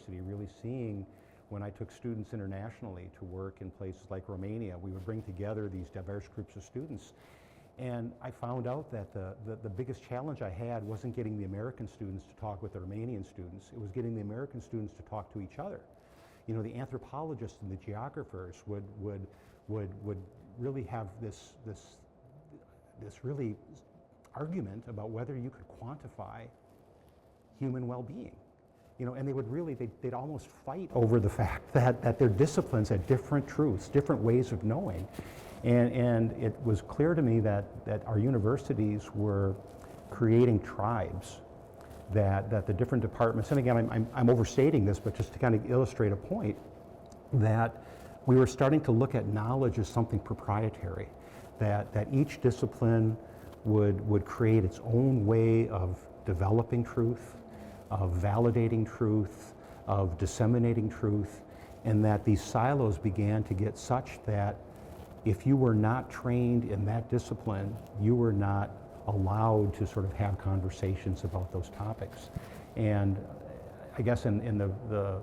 University, really seeing when I took students internationally to work in places like Romania, we would bring together these diverse groups of students. And I found out that the biggest challenge I had wasn't getting the American students to talk with the Romanian students, it was getting the American students to talk to each other. You know, the anthropologists and the geographers would really have this really argument about whether you could quantify human well-being. You know, and they would really, they'd almost fight over the fact that their disciplines had different truths, different ways of knowing. And it was clear to me that our universities were creating tribes that the different departments, and again, I'm overstating this, but just to kind of illustrate a point, that we were starting to look at knowledge as something proprietary, that each discipline would create its own way of developing truth, of validating truth, of disseminating truth, and that these silos began to get such that if you were not trained in that discipline, you were not allowed to sort of have conversations about those topics. And I guess in the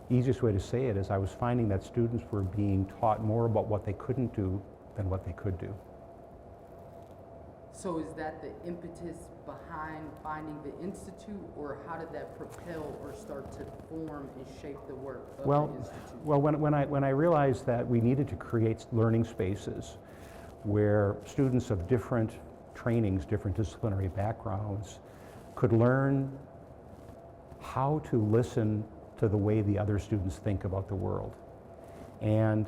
easiest way to say it is I was finding that students were being taught more about what they couldn't do than what they could do. So is that the impetus behind finding the Institute, or how did that propel or start to form and shape the work of the Institute? Well, when I realized that we needed to create learning spaces where students of different trainings, different disciplinary backgrounds could learn how to listen to the way the other students think about the world. And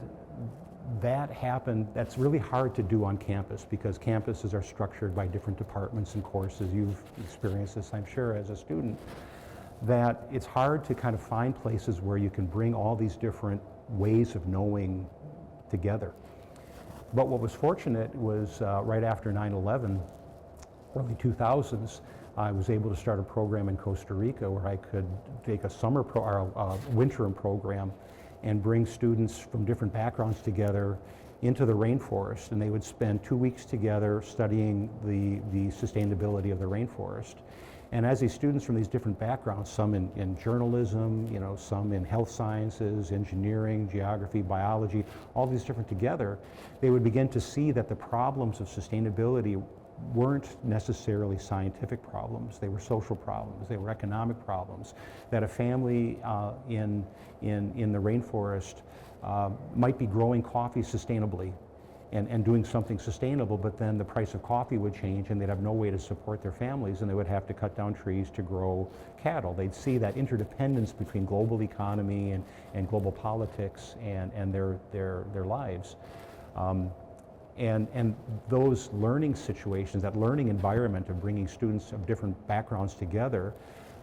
that happened, that's really hard to do on campus because campuses are structured by different departments and courses. You've experienced this, I'm sure, as a student, that it's hard to kind of find places where you can bring all these different ways of knowing together. But what was fortunate was right after 9/11, early 2000s, I was able to start a program in Costa Rica where I could take a summer or a winter program and bring students from different backgrounds together into the rainforest, and they would spend 2 weeks together studying the sustainability of the rainforest. And as these students from these different backgrounds, some in journalism, you know, some in health sciences, engineering, geography, biology, all these different together, they would begin to see that the problems of sustainability weren't necessarily scientific problems. They were social problems. They were economic problems. That a family in the rainforest might be growing coffee sustainably and doing something sustainable, but then the price of coffee would change and they'd have no way to support their families, and they would have to cut down trees to grow cattle. They'd see that interdependence between global economy and global politics and their lives. And those learning situations, that learning environment of bringing students of different backgrounds together,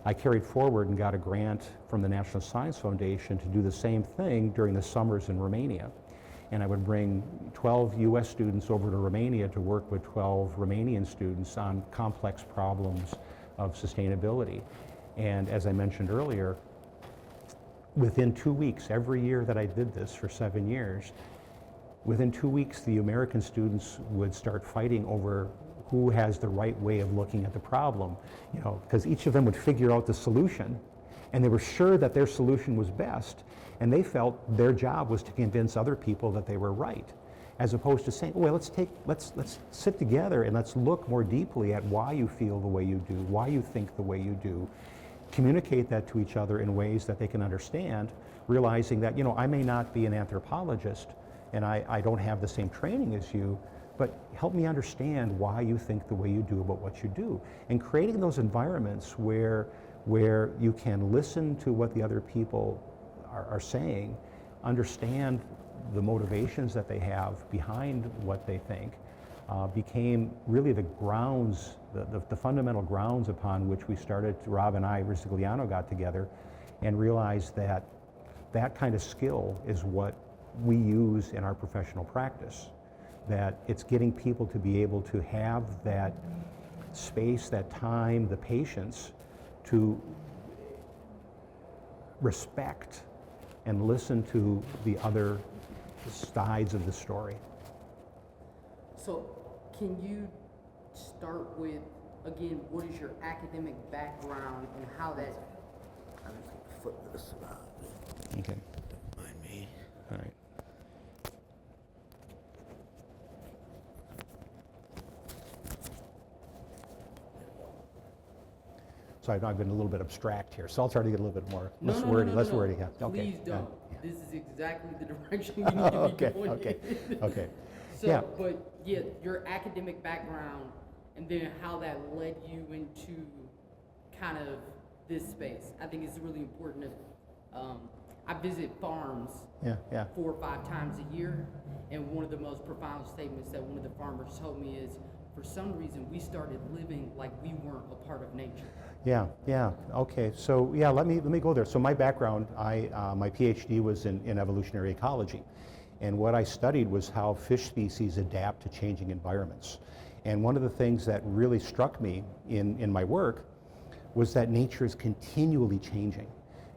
I carried forward and got a grant from the National Science Foundation to do the same thing during the summers in Romania. And I would bring 12 US students over to Romania to work with 12 Romanian students on complex problems of sustainability. And as I mentioned earlier, within 2 weeks, every year that I did this for 7 years, within 2 weeks, the American students would start fighting over who has the right way of looking at the problem, you know, because each of them would figure out the solution, and they were sure that their solution was best, and they felt their job was to convince other people that they were right, as opposed to saying, well, let's sit together and let's look more deeply at why you feel the way you do, why you think the way you do, communicate that to each other in ways that they can understand, realizing that, you know, I may not be an anthropologist, and I don't have the same training as you, but help me understand why you think the way you do about what you do. And creating those environments where you can listen to what the other people are saying, understand the motivations that they have behind what they think, became really the grounds, the fundamental grounds upon which we started, Rob and I, Risigliano, got together and realized that that kind of skill is what we use in our professional practice, that it's getting people to be able to have that space, that time, the patience to respect and listen to the other sides of the story. So can you start with, again, what is your academic background and how that flip this around. Okay. Mind me. All right. So I've been a little bit abstract here, so I'll try to get a little bit more less wordy. Yeah. Okay. Please don't. Yeah. This is exactly the direction you need to be Okay. going. Okay. So, Yeah. but yeah, your academic background and then how that led you into kind of this space. I think it's really important to, I visit farms Yeah. 4 or 5 times a year, and one of the most profound statements that one of the farmers told me is, for some reason, we started living like we weren't a part of nature. Yeah. Okay. So yeah, let me go there. So my background, my PhD was in evolutionary ecology, and what I studied was how fish species adapt to changing environments. And one of the things that really struck me in my work was that nature is continually changing.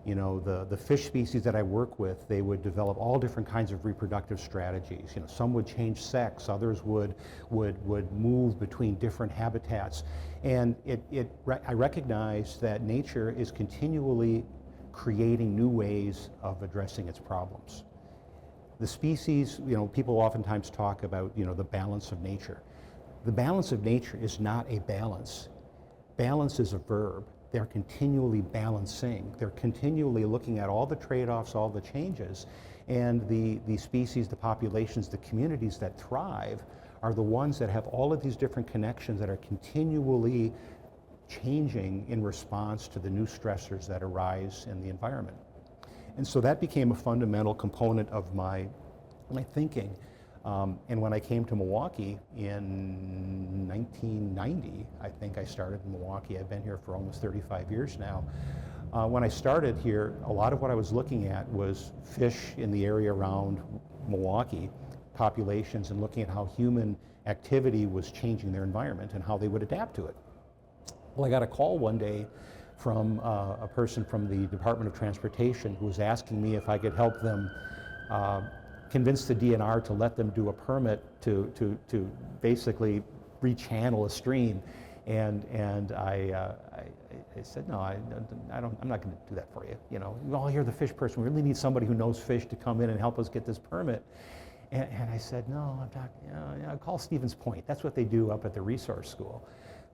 You know, the fish species that I work with, they would develop all different kinds of reproductive strategies. You know, some would change sex, others would move between different habitats. And I recognize that nature is continually creating new ways of addressing its problems. The species, you know, people oftentimes talk about, you know, the balance of nature. The balance of nature is not a balance. Balance is a verb. They're continually balancing. They're continually looking at all the trade-offs, all the changes, and the species, the populations, the communities that thrive are the ones that have all of these different connections that are continually changing in response to the new stressors that arise in the environment. And so that became a fundamental component of my thinking. And when I came to Milwaukee in 1990, I think I started in Milwaukee. I've been here for almost 35 years now. When I started here, a lot of what I was looking at was fish in the area around Milwaukee, populations, and looking at how human activity was changing their environment and how they would adapt to it. Well, I got a call one day from a person from the Department of Transportation who was asking me if I could help them convince the DNR to let them do a permit to basically rechannel a stream, and I said, no, I'm not going to do that for you. You know, well, you're the fish person. We really need somebody who knows fish to come in and help us get this permit. And I said, no, I'm not. You know, call Stevens Point. That's what they do up at the resource school.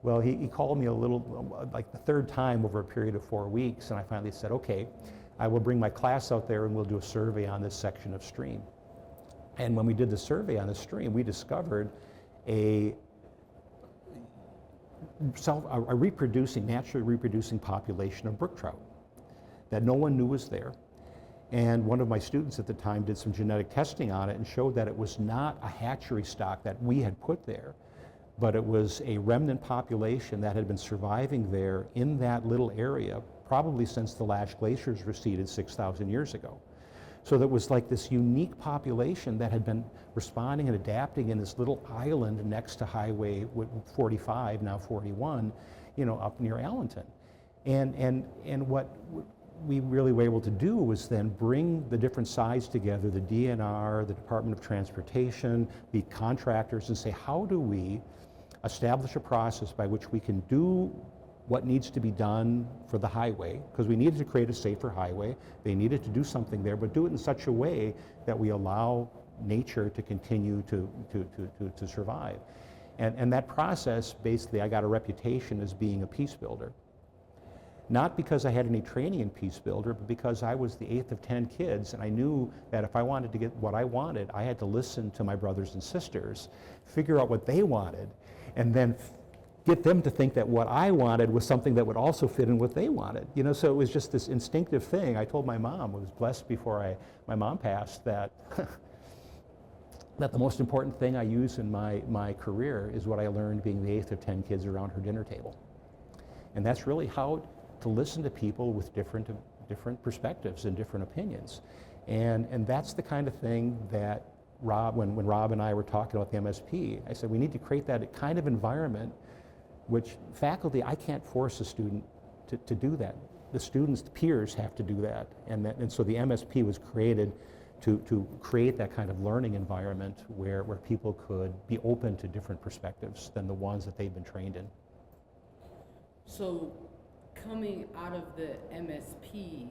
Well, he called me a little, like the third time over a period of 4 weeks, and I finally said, okay, I will bring my class out there and we'll do a survey on this section of stream. And when we did the survey on the stream, we discovered a naturally reproducing population of brook trout that no one knew was there. And one of my students at the time did some genetic testing on it and showed that it was not a hatchery stock that we had put there, but it was a remnant population that had been surviving there in that little area probably since the Lash glaciers receded 6,000 years ago. So there was like this unique population that had been responding and adapting in this little island next to Highway 45, now 41, you know, up near Allenton. And what we really were able to do was then bring the different sides together, the DNR, the Department of Transportation, the contractors, and say, how do we establish a process by which we can do what needs to be done for the highway, because we needed to create a safer highway. They needed to do something there, but do it in such a way that we allow nature to continue to survive. And that process, basically, I got a reputation as being a peace builder. Not because I had any training in peace builder, but because I was the 8th of 10 kids, and I knew that if I wanted to get what I wanted, I had to listen to my brothers and sisters, figure out what they wanted, and then get them to think that what I wanted was something that would also fit in what they wanted. You know, so it was just this instinctive thing. I told my mom, I was blessed before my mom passed, that that the most important thing I use in my career is what I learned being the 8th of 10 kids around her dinner table. And that's really how to listen to people with different perspectives and different opinions. And that's the kind of thing that when Rob and I were talking about the MSP, I said we need to create that kind of environment which faculty, I can't force a student to do that. The students, the peers have to do that. And so the MSP was created to create that kind of learning environment where people could be open to different perspectives than the ones that they've been trained in. So coming out of the MSP,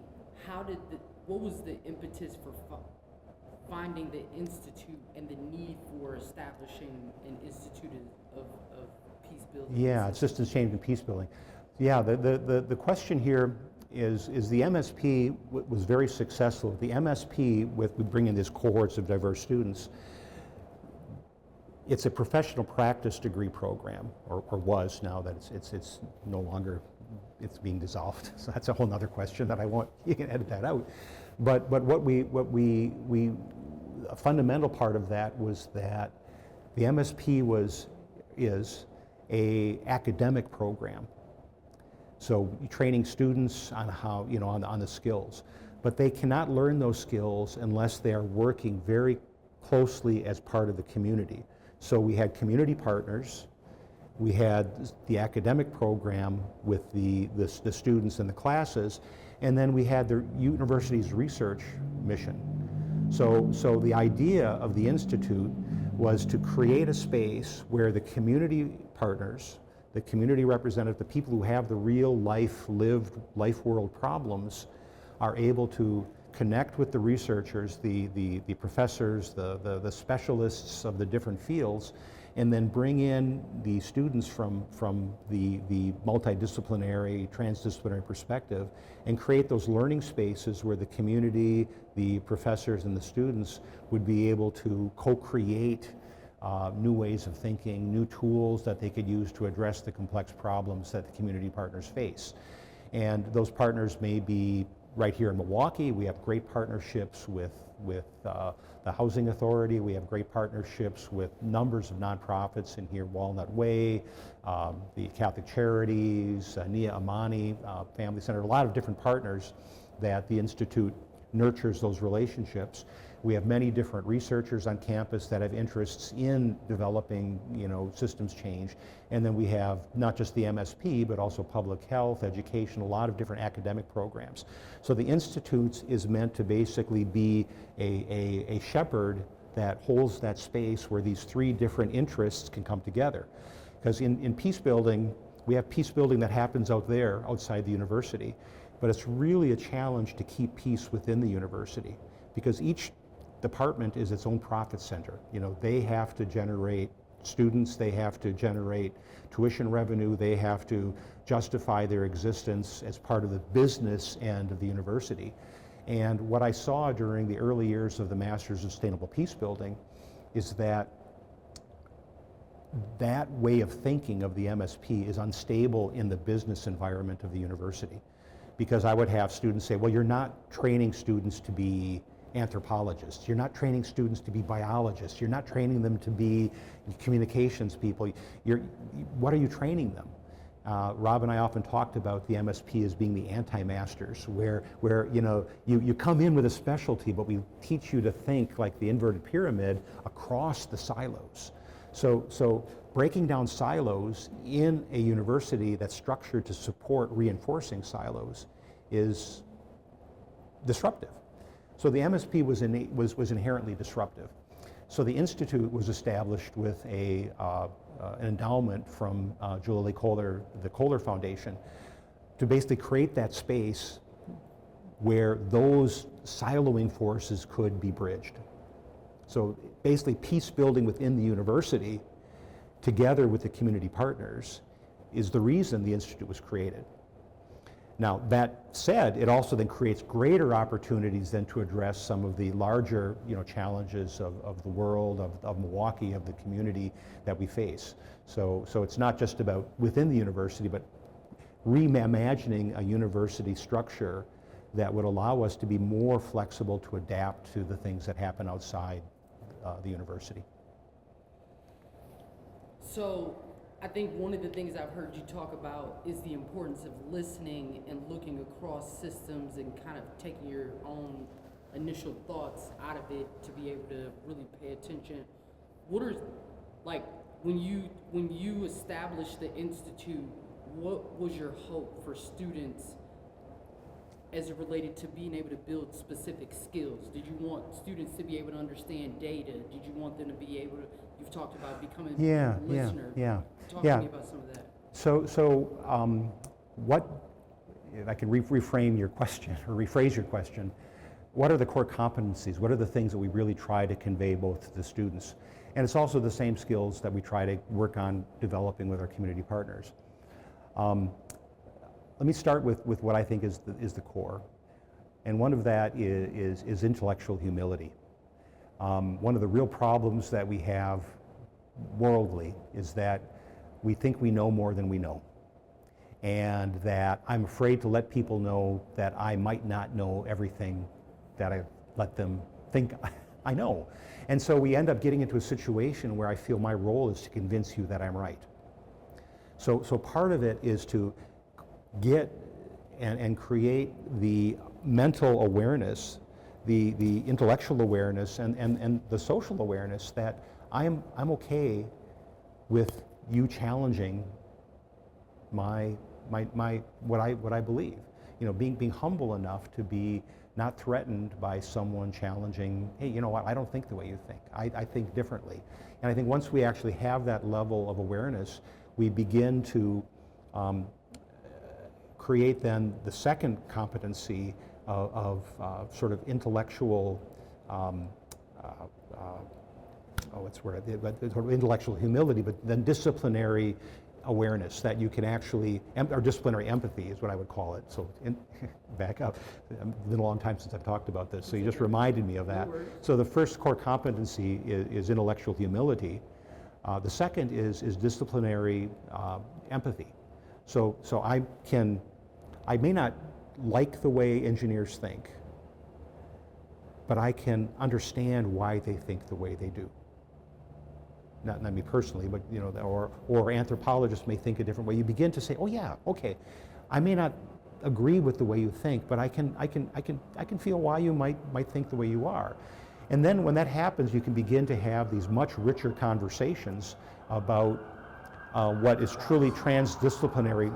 what was the impetus for finding the institute and the need for establishing an institute of peace building? Yeah, it's just a change in peace building. Yeah, the question here is the MSP was very successful. The MSP with bringing these cohorts of diverse students, it's a professional practice degree program, or was. Now that it's no longer, it's being dissolved. So that's a whole other question that I won't, you can edit that out. But what we a fundamental part of that was that the MSP is a academic program. So training students on how, on the skills. But they cannot learn those skills unless they are working very closely as part of the community. So we had community partners, we had the academic program with the students and the classes, and then we had the university's research mission. So the idea of the Institute was to create a space where the community partners, the community representative, the people who have the real lived life world problems, are able to connect with the researchers, the professors, the specialists of the different fields, and then bring in the students from the multidisciplinary, transdisciplinary perspective, and create those learning spaces where the community, the professors, and the students would be able to co-create new ways of thinking, new tools that they could use to address the complex problems that the community partners face. And those partners may be right here in Milwaukee. We have great partnerships with the Housing Authority. We have great partnerships with numbers of nonprofits in here, Walnut Way, the Catholic Charities, Nia Amani Family Center, a lot of different partners that the Institute nurtures those relationships. We have many different researchers on campus that have interests in developing, systems change. And then we have not just the MSP, but also public health, education, a lot of different academic programs. So the Institute is meant to basically be a shepherd that holds that space where these three different interests can come together. Because in peace building, we have peace building that happens out there, outside the university. But it's really a challenge to keep peace within the university, because each department is its own profit center. They have to generate students, they have to generate tuition revenue, they have to justify their existence as part of the business end of the university. And what I saw during the early years of the Masters of Sustainable Peace Building is that way of thinking of the MSP is unstable in the business environment of the university. Because I would have students say, well, you're not training students to be anthropologists, you're not training students to be biologists, you're not training them to be communications people, what are you training them? Rob and I often talked about the MSP as being the anti-masters, where you come in with a specialty, but we teach you to think like the inverted pyramid across the silos. So breaking down silos in a university that's structured to support reinforcing silos is disruptive. So the MSP was inherently disruptive. So the Institute was established with an endowment from Julie Kohler, the Kohler Foundation, to basically create that space where those siloing forces could be bridged. So basically peace building within the university, together with the community partners, is the reason the Institute was created. Now, that said, it also then creates greater opportunities then to address some of the larger challenges of the world, of Milwaukee, of the community that we face. So it's not just about within the university, but reimagining a university structure that would allow us to be more flexible to adapt to the things that happen outside the university. So I think one of the things I've heard you talk about is the importance of listening and looking across systems and kind of taking your own initial thoughts out of it to be able to really pay attention. What are, like, when you established the Institute, what was your hope for students as it related to being able to build specific skills? Did you want students to be able to understand data? Did you want them to be able to, you've talked about becoming a listener. Yeah. Talk to me about some of that. So what if I can reframe your question or rephrase your question, what are the core competencies? What are the things that we really try to convey both to the students? And it's also the same skills that we try to work on developing with our community partners. Let me start with what I think is the core. And one of that is intellectual humility. One of the real problems that we have worldly is that we think we know more than we know. And that I'm afraid to let people know that I might not know everything that I let them think I know. And so we end up getting into a situation where I feel my role is to convince you that I'm right. So part of it is to get and create the mental awareness, the intellectual awareness, and the social awareness that I'm okay with you challenging what I believe. You know, being humble enough to be not threatened by someone challenging, hey, you know what, I don't think the way you think. I think differently. And I think once we actually have that level of awareness, we begin to create then the second competency of sort of intellectual, intellectual humility, but then disciplinary awareness that you can actually, or disciplinary empathy is what I would call it. So back up, it's been a long time since I've talked about this, so you just reminded me of that. So the first core competency is intellectual humility. The second is disciplinary empathy. So I may not like the way engineers think, but I can understand why they think the way they do. Not me personally, but you know, or anthropologists may think a different way. You begin to say, oh yeah, okay, I may not agree with the way you think, but I can feel why you might think the way you are. And then when that happens, you can begin to have these much richer conversations about what is truly transdisciplinary,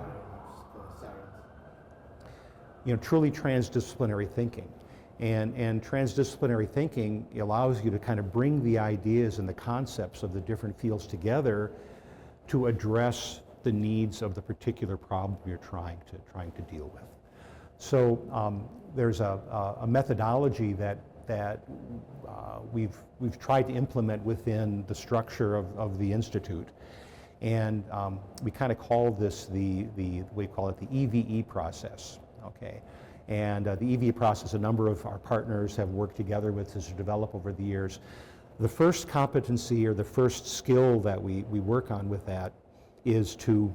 truly transdisciplinary thinking. And transdisciplinary thinking allows you to kind of bring the ideas and the concepts of the different fields together to address the needs of the particular problem you're trying to deal with. So there's a methodology that we've tried to implement within the structure of the Institute. And we kind of call this we call it the EVE process, okay? And the EVE process, a number of our partners have worked together with to develop over the years. The first competency or the first skill that we work on with that is to,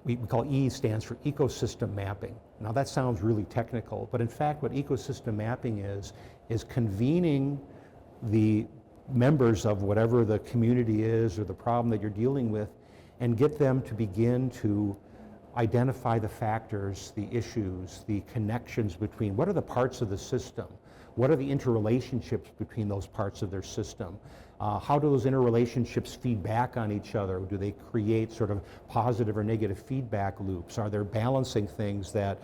we call E stands for ecosystem mapping. Now that sounds really technical, but in fact what ecosystem mapping is convening the members of whatever the community is or the problem that you're dealing with and get them to begin to identify the factors, the issues, the connections between what are the parts of the system, what are the interrelationships between those parts of their system, how do those interrelationships feed back on each other, do they create sort of positive or negative feedback loops, are there balancing things that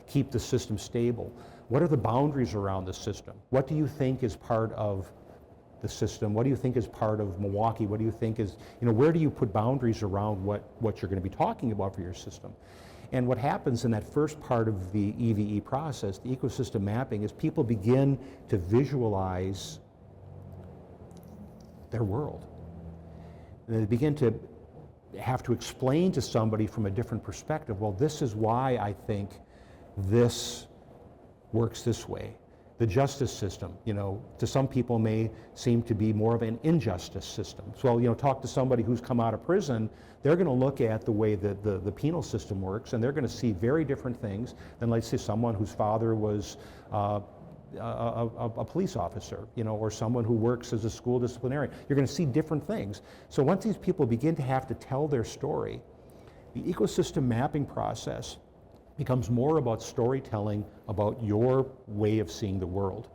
keep the system stable, what are the boundaries around the system, what do you think is part of the system, what do you think is part of Milwaukee, what do you think is, where do you put boundaries around what you're going to be talking about for your system? And what happens in that first part of the EVE process, the ecosystem mapping, is people begin to visualize their world. And they begin to have to explain to somebody from a different perspective, well, this is why I think this works this way. The justice system, to some people may seem to be more of an injustice system. So, talk to somebody who's come out of prison, they're going to look at the way that the penal system works, and they're going to see very different things than, let's say, someone whose father was a police officer, or someone who works as a school disciplinarian. You're going to see different things. So once these people begin to have to tell their story, the ecosystem mapping process becomes more about storytelling about your way of seeing the world.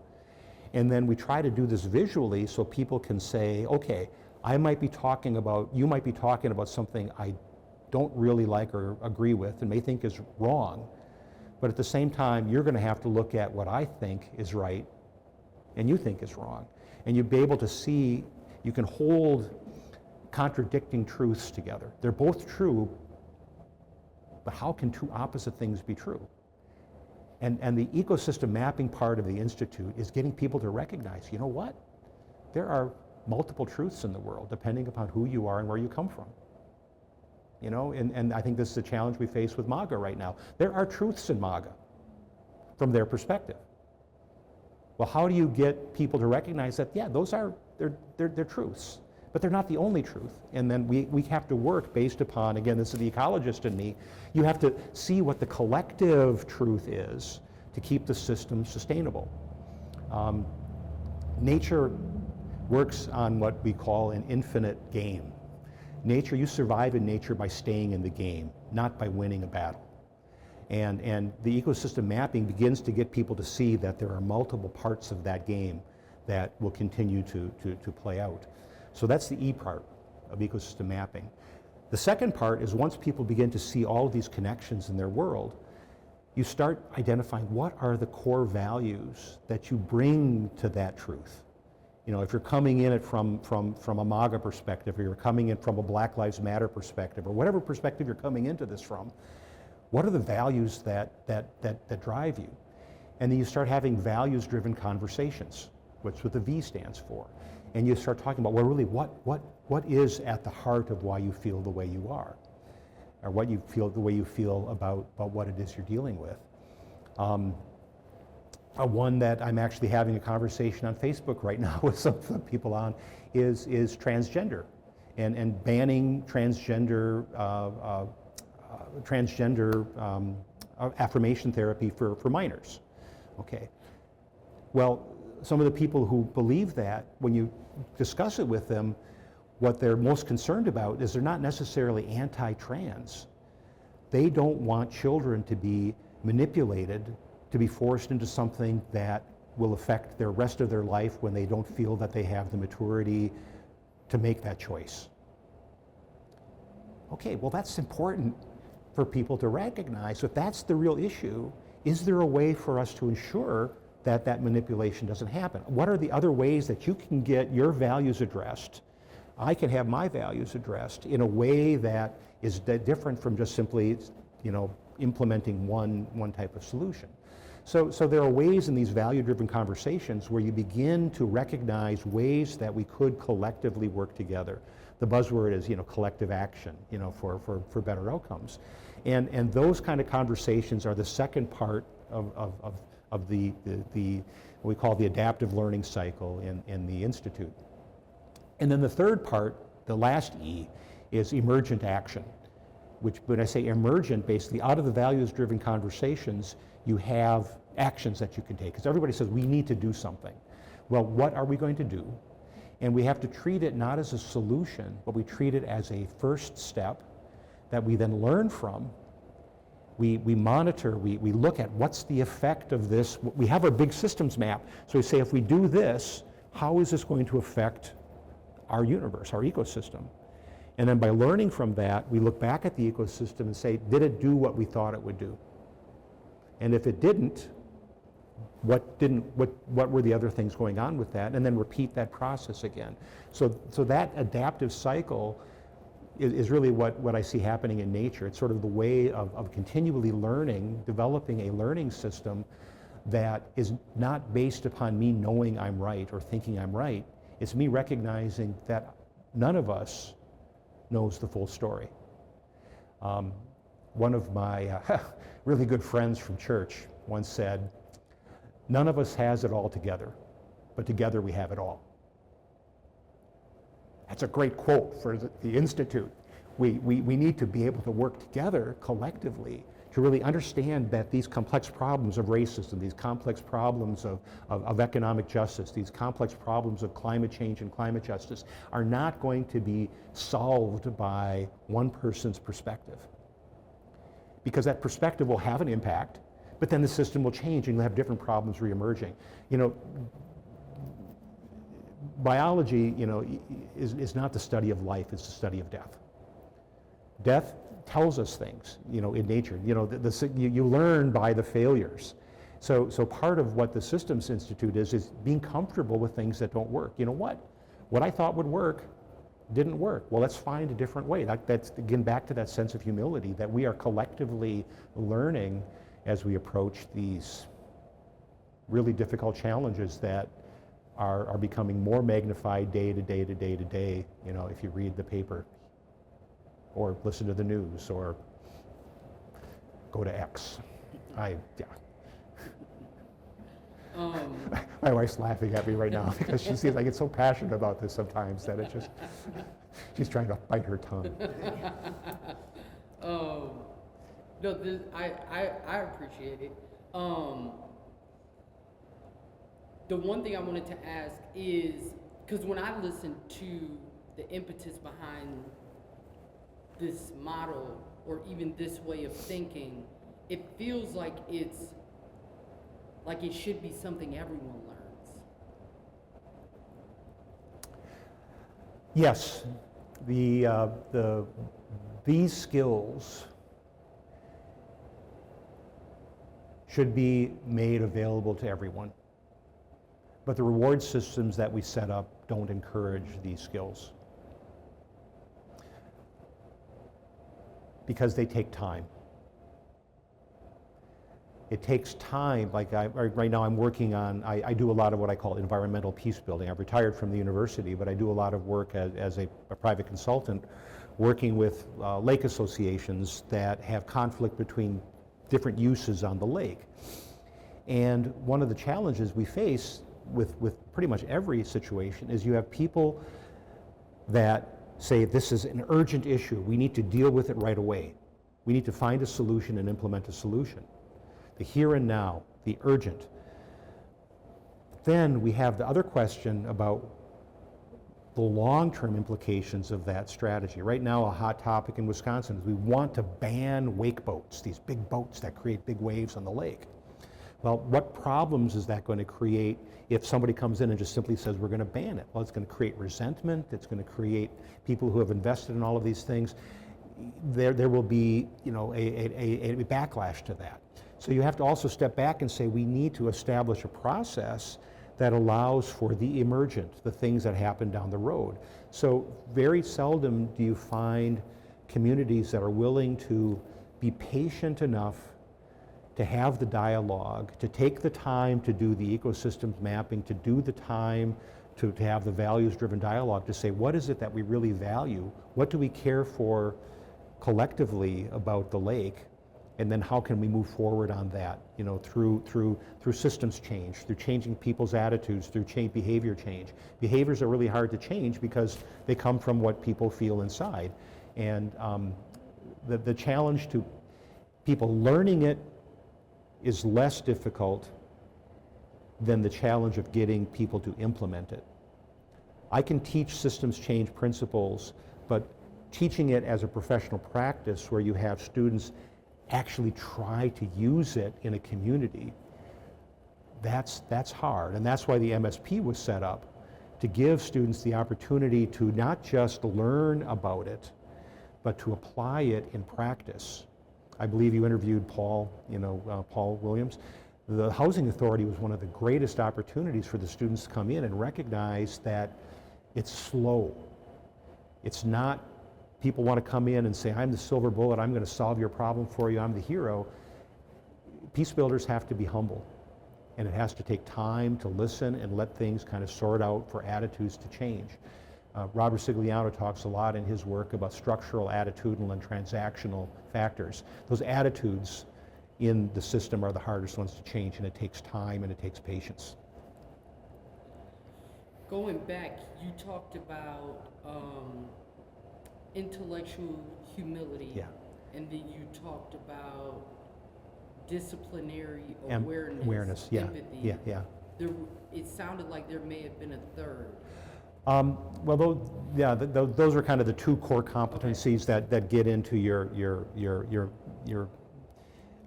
And then we try to do this visually so people can say, okay, you might be talking about something I don't really like or agree with and may think is wrong, but at the same time, you're going to have to look at what I think is right and you think is wrong. And you'll be able to see, you can hold contradicting truths together. They're both true, but how can two opposite things be true? And the ecosystem mapping part of the Institute is getting people to recognize, you know what? There are multiple truths in the world, depending upon who you are and where you come from. You know, and I think this is a challenge we face with MAGA right now. There are truths in MAGA from their perspective. Well, how do you get people to recognize that, yeah, those are, they're truths, but they're not the only truth. And then we have to work based upon, again, this is the ecologist in me, you have to see what the collective truth is to keep the system sustainable. Nature works on what we call an infinite game. Nature, you survive in nature by staying in the game, not by winning a battle. And the ecosystem mapping begins to get people to see that there are multiple parts of that game that will continue to play out. So that's the E part of ecosystem mapping. The second part is once people begin to see all of these connections in their world, you start identifying what are the core values that you bring to that truth. You know, if you're coming in it from a MAGA perspective, or you're coming in from a Black Lives Matter perspective, or whatever perspective you're coming into this from, what are the values that drive you? And then you start having values-driven conversations, which what the V stands for. And you start talking about, well, really, what is at the heart of why you feel the way you are, or what you feel, the way you feel about what it is you're dealing with. One that I'm actually having a conversation on Facebook right now with some of the people on is transgender, and banning transgender affirmation therapy for minors. Okay. Well, some of the people who believe that, when you discuss it with them, what they're most concerned about is they're not necessarily anti-trans. They don't want children to be manipulated, to be forced into something that will affect the rest of their life when they don't feel that they have the maturity to make that choice. Okay, well, that's important for people to recognize. So if that's the real issue, is there a way for us to ensure that that manipulation doesn't happen? What are the other ways that you can get your values addressed? I can have my values addressed in a way that is different from just simply, you know, implementing one type of solution. So there are ways in these value-driven conversations where you begin to recognize ways that we could collectively work together. The buzzword is, you know, collective action, you know, for better outcomes. And those kind of conversations are the second part of the what we call the adaptive learning cycle in the Institute. And then the third part, the last E, is emergent action, which when I say emergent, basically out of the values-driven conversations, you have actions that you can take. Because everybody says we need to do something. Well, what are we going to do? And we have to treat it not as a solution, but we treat it as a first step that we then learn from. We monitor, we look at what's the effect of this. We have our big systems map. So we say, if we do this, how is this going to affect our universe, our ecosystem? And then by learning from that, we look back at the ecosystem and say, did it do what we thought it would do? And if it didn't, what were the other things going on with that? And then repeat that process again. So that adaptive cycle is really what I see happening in nature. It's sort of the way of continually learning, developing a learning system that is not based upon me knowing I'm right or thinking I'm right. It's me recognizing that none of us knows the full story. One of my really good friends from church once said, none of us has it all together, but together we have it all. That's a great quote for the Institute. We need to be able to work together collectively to really understand that these complex problems of racism, these complex problems of economic justice, these complex problems of climate change and climate justice are not going to be solved by one person's perspective. Because that perspective will have an impact, but then the system will change and you'll have different problems reemerging. You know, biology, you know, is not the study of life, it's the study of death. Death tells us things, you know, in nature. You know, you learn by the failures. So part of what the Systems Institute is being comfortable with things that don't work. You know what? What I thought would work Didn't work. Well, let's find a different way. That's, again, back to that sense of humility that we are collectively learning as we approach these really difficult challenges that are becoming more magnified day to day to day to day, you know, if you read the paper or listen to the news or go to X. My wife's laughing at me right now because she sees I get so passionate about this sometimes that it just, she's trying to bite her tongue. No, I appreciate it. The one thing I wanted to ask is, because when I listen to the impetus behind this model or even this way of thinking, it feels like it should be something everyone learns. Yes, these skills should be made available to everyone. But the reward systems that we set up don't encourage these skills because they take time. It takes time. Like right now I'm working on, I do a lot of what I call environmental peace building. I've retired from the university, but I do a lot of work as a private consultant working with lake associations that have conflict between different uses on the lake. And one of the challenges we face with pretty much every situation is you have people that say this is an urgent issue. We need to deal with it right away. We need to find a solution and implement a solution. The here and now, the urgent. Then we have the other question about the long-term implications of that strategy. Right now, a hot topic in Wisconsin is we want to ban wake boats, these big boats that create big waves on the lake. Well, what problems is that going to create if somebody comes in and just simply says we're going to ban it? Well, it's going to create resentment. It's going to create people who have invested in all of these things. There will be, you know, a backlash to that. So you have to also step back and say we need to establish a process that allows for the emergent, the things that happen down the road. So very seldom do you find communities that are willing to be patient enough to have the dialogue, to take the time to do the ecosystems mapping, to do the time to have the values-driven dialogue, to say what is it that we really value, what do we care for collectively about the lake, and then how can we move forward on that, you know, through systems change, through changing people's attitudes, through behavior change. Behaviors are really hard to change because they come from what people feel inside. And the challenge to people learning it is less difficult than the challenge of getting people to implement it. I can teach systems change principles, but teaching it as a professional practice where you have students actually try to use it in a community, that's hard. And that's why the MSP was set up, to give students the opportunity to not just learn about it, but to apply it in practice. I believe you interviewed Paul, Paul Williams. The Housing Authority was one of the greatest opportunities for the students to come in and recognize that it's slow. It's not people want to come in and say, I'm the silver bullet, I'm going to solve your problem for you, I'm the hero. Peace builders have to be humble, and it has to take time to listen and let things kind of sort out for attitudes to change. Robert Sigliano talks a lot in his work about structural, attitudinal, and transactional factors. Those attitudes in the system are the hardest ones to change, and it takes time and it takes patience. Going back, you talked about intellectual humility, Yeah. and then you talked about disciplinary awareness, yeah, empathy. yeah. It sounded like there may have been a third. Well, those are kind of the two core competencies that get into your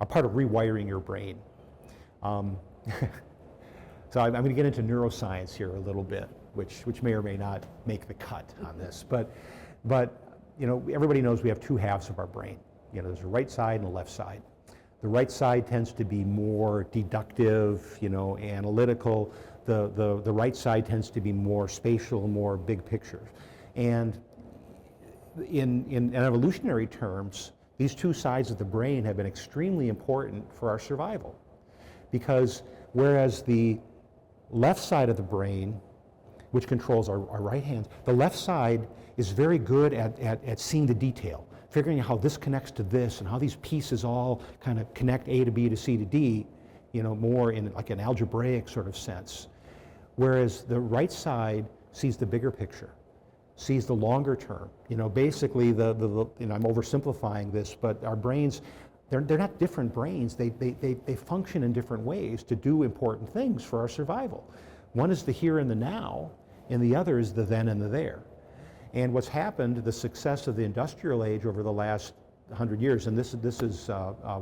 a part of rewiring your brain. So I'm going to get into neuroscience here a little bit, which may or may not make the cut on this, but everybody knows we have two halves of our brain. There's a right side and a left side. The right side tends to be more deductive, analytical. The right side tends to be more spatial, more big picture. And in evolutionary terms, these two sides of the brain have been extremely important for our survival. Because whereas the left side of the brain, which controls our right hand, the left side is very good at seeing the detail, figuring out how this connects to this and how these pieces all kind of connect A to B to C to D, more in like an algebraic sort of sense. Whereas the right side sees the bigger picture, sees the longer term. Basically I'm oversimplifying this, but our brains, they're not different brains. They function in different ways to do important things for our survival. One is the here and the now, and the other is the then and the there. And what's happened, the success of the industrial age over the last 100 years, and this is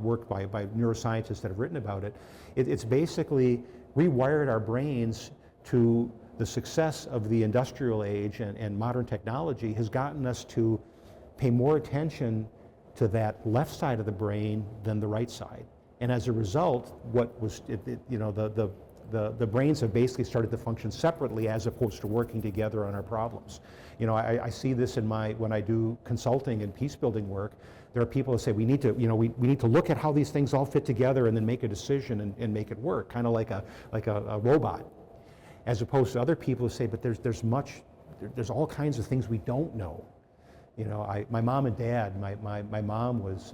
work by neuroscientists that have written about it, it's basically rewired our brains to the success of the industrial age, and modern technology has gotten us to pay more attention to that left side of the brain than the right side. And as a result, the brains have basically started to function separately as opposed to working together on our problems. I see this when I do consulting and peacebuilding work. There are people who say we need to look at how these things all fit together and then make a decision and make it work, kind of like a robot. As opposed to other people who say, but there's all kinds of things we don't know. My mom and dad, my mom was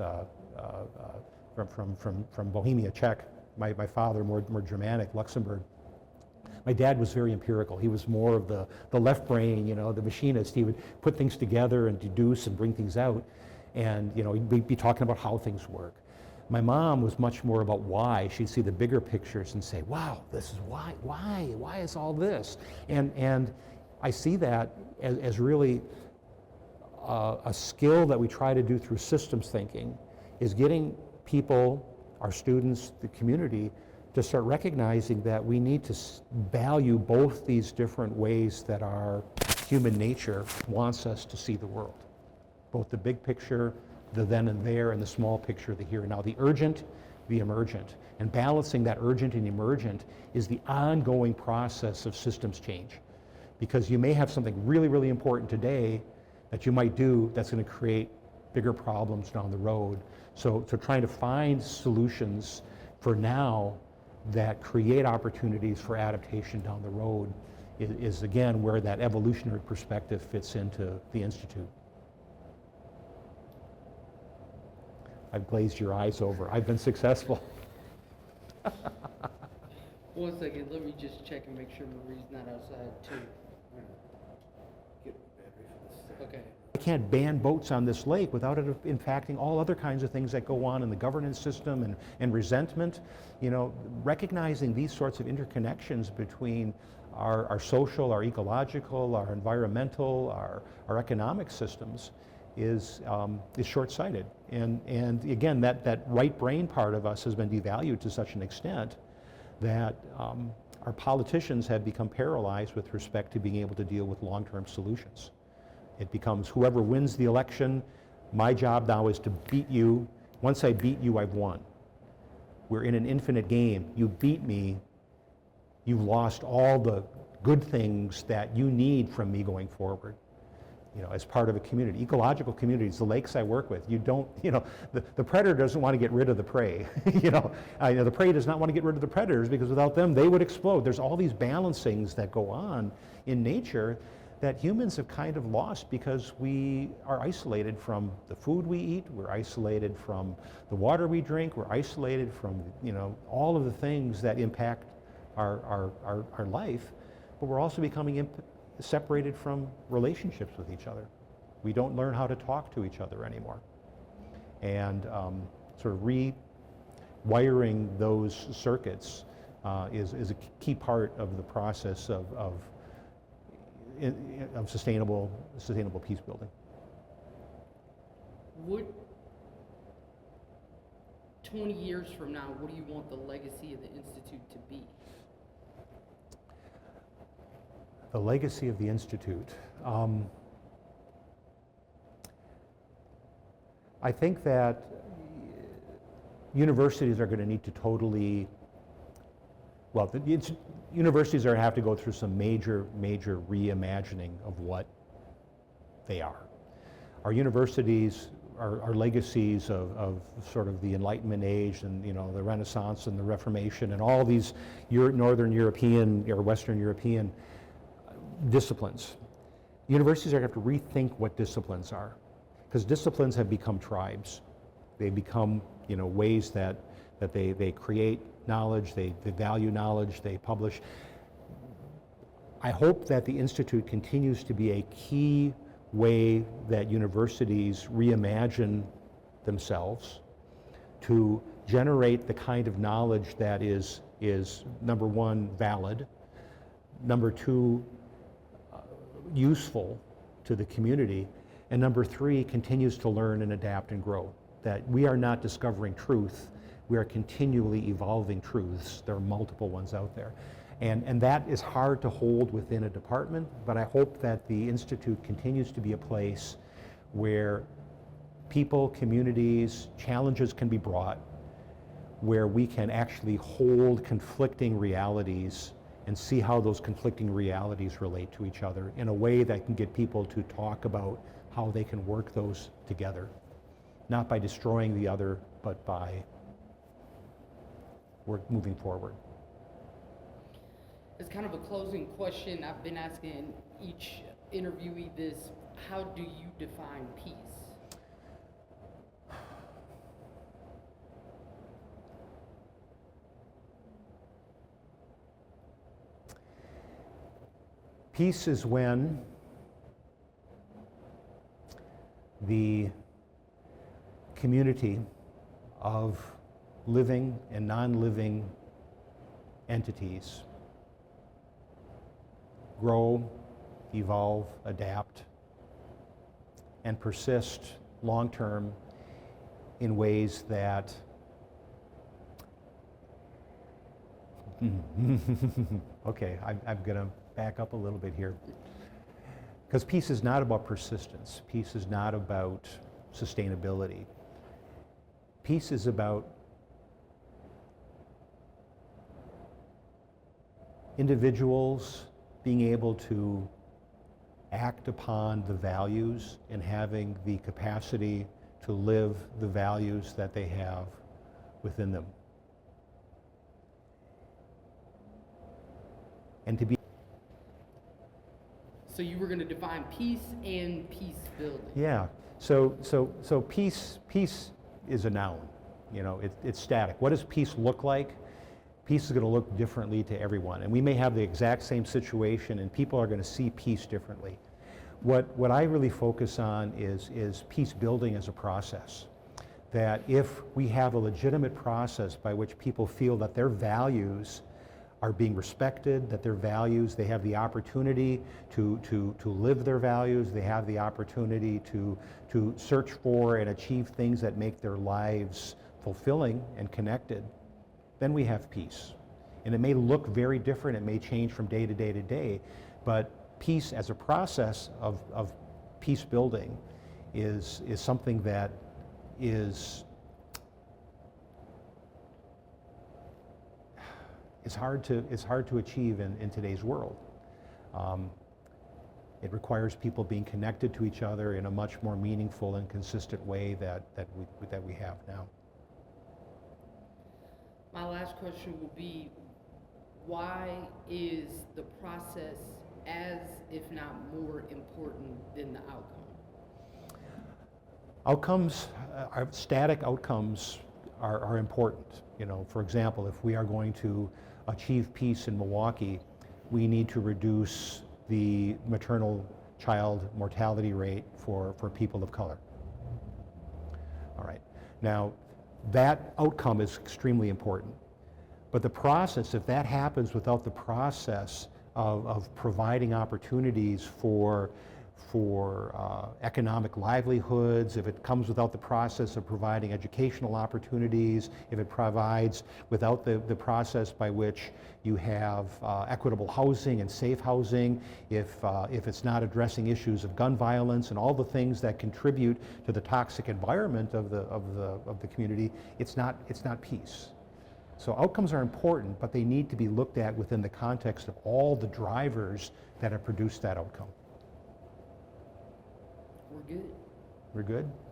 from Bohemia, Czech. My father, more Germanic, Luxembourg. My dad was very empirical. He was more of the left brain, the machinist. He would put things together and deduce and bring things out. And he'd be talking about how things work. My mom was much more about why. She'd see the bigger pictures and say, wow, this is why is all this? And I see that as really a skill that we try to do through systems thinking, is getting people, our students, the community, to start recognizing that we need to value both these different ways that our human nature wants us to see the world. Both the big picture, the then and there, and the small picture, the here and now, the urgent, the emergent. And balancing that urgent and emergent is the ongoing process of systems change. Because you may have something really, really important today that you might do that's going to create bigger problems down the road. So trying to find solutions for now that create opportunities for adaptation down the road is again where that evolutionary perspective fits into the Institute. I've glazed your eyes over. I've been successful. 1 second, let me just check and make sure Marie's not outside too. Okay. I can't ban boats on this lake without it impacting all other kinds of things that go on in the governance system and resentment. Recognizing these sorts of interconnections between our social, our ecological, our environmental, our economic systems is short-sighted. And again, that right brain part of us has been devalued to such an extent that our politicians have become paralyzed with respect to being able to deal with long-term solutions. It becomes whoever wins the election, my job now is to beat you. Once I beat you, I've won. We're in an infinite game. You beat me, you've lost all the good things that you need from me going forward. As part of a community, ecological communities, the lakes I work with, the predator doesn't want to get rid of the prey. The prey does not want to get rid of the predators because without them, they would explode. There's all these balancings that go on in nature that humans have kind of lost because we are isolated from the food we eat, we're isolated from the water we drink, we're isolated from all of the things that impact our life, but we're also becoming separated from relationships with each other. We don't learn how to talk to each other anymore. And sort of rewiring those circuits is a key part of the process of sustainable peace building. What 20 years from now, what do you want the legacy of the Institute to be? The legacy of the Institute. I think that universities are going to need to universities are going to have to go through some major reimagining of what they are. Our universities are legacies of sort of the Enlightenment age and, the Renaissance and the Reformation and all these Northern European or Western European disciplines. Universities are going to have to rethink what disciplines are, because disciplines have become tribes. They become, ways that they create knowledge, they value knowledge, they publish. I hope that the Institute continues to be a key way that universities reimagine themselves to generate the kind of knowledge that is number one, valid, number two, useful to the community, and number three, continues to learn and adapt and grow. That we are not discovering truth, we are continually evolving truths. There are multiple ones out there. And that is hard to hold within a department, but I hope that the Institute continues to be a place where people, communities, challenges can be brought, where we can actually hold conflicting realities and see how those conflicting realities relate to each other in a way that can get people to talk about how they can work those together, not by destroying the other, but by moving forward. As kind of a closing question, I've been asking each interviewee this: how do you define peace? Peace is when the community of living and non-living entities grow, evolve, adapt, and persist long-term in ways that okay, I'm going to back up a little bit here, because peace is not about persistence. Peace is not about sustainability. Peace is about individuals being able to act upon the values and having the capacity to live the values that they have within them. And to be. So you were going to define peace and peace building. Yeah. So peace is a noun. It's static. What does peace look like? Peace is going to look differently to everyone, and we may have the exact same situation, and people are going to see peace differently. What I really focus on is peace building as a process. That if we have a legitimate process by which people feel that their values are being respected, that their values, they have the opportunity to live their values, they have the opportunity to search for and achieve things that make their lives fulfilling and connected, then we have peace. And it may look very different, it may change from day to day to day, but peace as a process of peace building is something that is hard to achieve in today's world. It requires people being connected to each other in a much more meaningful and consistent way that we have now. My last question will be, why is the process as, if not more, important than the outcome? Outcomes, static outcomes are important. For example, if we are going to achieve peace in Milwaukee, we need to reduce the maternal child mortality rate for people of color. All right. Now, that outcome is extremely important. But the process, if that happens without the process of providing opportunities for economic livelihoods, if it comes without the process of providing educational opportunities, if it provides without the process by which you have equitable housing and safe housing, if it's not addressing issues of gun violence and all the things that contribute to the toxic environment of the community, it's not peace. So outcomes are important, but they need to be looked at within the context of all the drivers that have produced that outcome. We're good. We're good?